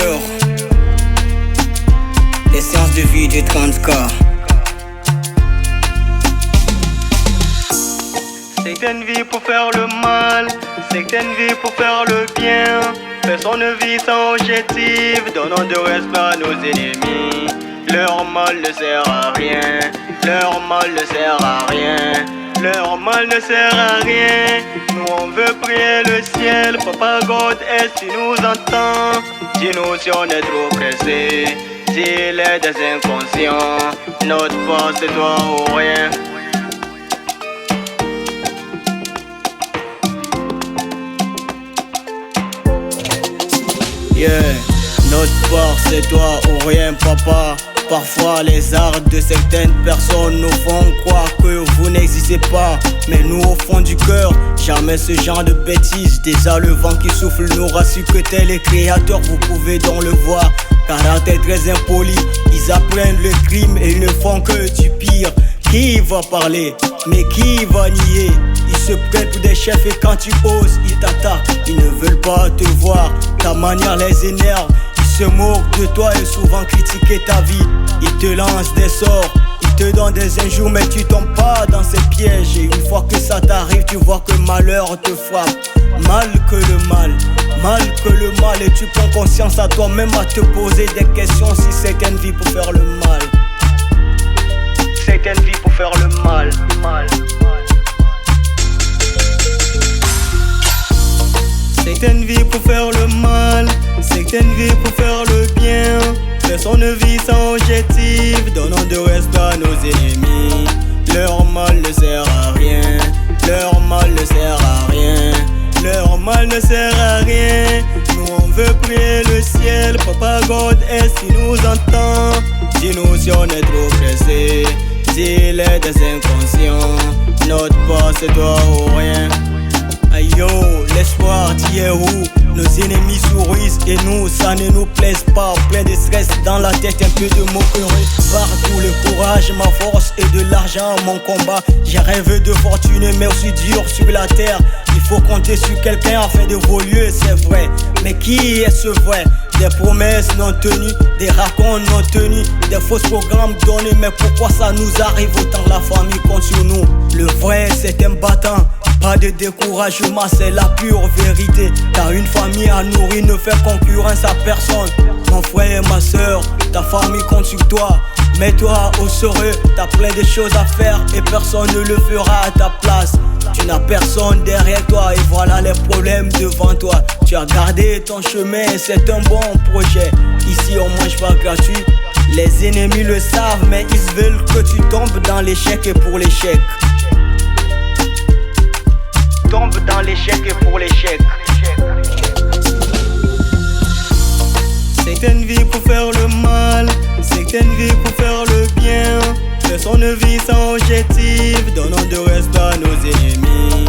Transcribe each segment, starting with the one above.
majeur. Les séances de vie du 30K. C'est une vie pour faire le mal, c'est une vie pour faire le bien. Personne ne vit sans objectif, donnant de respect à nos ennemis. Leur mal ne sert à rien, leur mal ne sert à rien, leur mal ne sert à rien. Nous on veut prier le ciel, Papa God, est-ce que tu nous entends? Dis-nous si on est trop pressé, s'il est des inconscients. Notre force c'est toi ou rien. Yeah, notre part c'est toi ou rien papa. Parfois les arts de certaines personnes nous font croire que vous n'existez pas. Mais nous au fond du cœur, jamais ce genre de bêtises. Déjà le vent qui souffle nous rassure que tel est créateur. Vous pouvez donc le voir, caractère très impoli. Ils apprennent le crime et ils ne font que du pire. Qui va parler, mais qui va nier? Ils se prennent pour des chefs et quand tu oses, ils t'attaquent. Ils ne veulent pas te voir, ta manière les énerve. Ils se moquent de toi et souvent critiquent ta vie. Ils te lancent des sorts, ils te donnent des injures, mais tu tombes pas dans ces pièges. Et une fois que ça t'arrive, tu vois que malheur te frappe. Mal que le mal, mal que le mal. Et tu prends conscience à toi-même à te poser des questions si c'est une vie pour faire le mal. C'est une vie pour faire le mal, C'est une vie pour faire le mal, c'est une vie pour faire le bien. Personne ne vit sans objectif, donnant de respect à nos ennemis. Leur mal ne sert à rien, leur mal ne sert à rien, leur mal ne sert à rien. Nous on veut prier le ciel, Papa God, est-ce que tu nous entends? Dis-nous si on est trop pressé, s'il est des inconscients. Notre part c'est toi ou rien. Aïe yo, l'espoir d'hier où nos ennemis sourient et nous, ça ne nous plaise pas. Plein de stress dans la tête, un peu de moquerie. Partout le courage, ma force et de l'argent, mon combat. J'ai rêvé de fortune mais aussi dur sur la terre. Il faut compter sur quelqu'un afin d'évoluer, c'est vrai. Mais qui est ce vrai? Des promesses non tenues, des racontes non tenus, des fausses programmes donnés. Mais pourquoi ça nous arrive autant? La famille compte sur nous. Le vrai c'est un battant, pas de découragement, c'est la pure vérité. T'as une famille à nourrir, ne fais concurrence à personne. Mon frère et ma soeur, ta famille compte sur toi. Mets-toi au sérieux, t'as plein de choses à faire et personne ne le fera à ta place. Tu n'as personne derrière toi et voilà les problèmes devant toi. Tu as gardé ton chemin, c'est un bon projet. Ici on mange pas gratuit, les ennemis le savent, mais ils veulent que tu tombes dans l'échec et pour l'échec. tombe dans l'échec et pour l'échec. C'est une vie pour faire le mal, c'est une vie pour faire le bien. Personne ne vit sans objectif, donnant de respect à nos ennemis.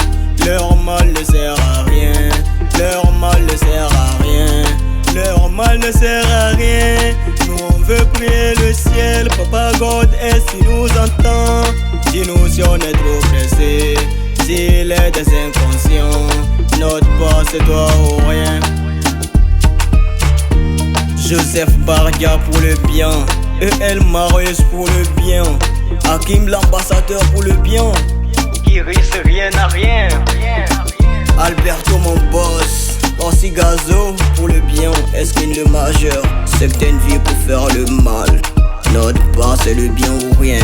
Leur mal ne sert à rien, leur mal ne sert à rien, leur mal ne sert à rien. Nous on veut prier le ciel, Papa God, est-ce qu'il nous entend? Dis-nous si on est trop pressé, s'il est des inconscients. Notre part c'est toi ou rien. Joseph Bardia pour le bien, EL Marius pour le bien, Hakim l'ambassadeur pour le bien, Qui risque rien à rien. Alberto mon boss, Orsi Gazo pour le bien, Esquine le majeur. C'est une vie pour faire le mal, notre part c'est le bien ou rien.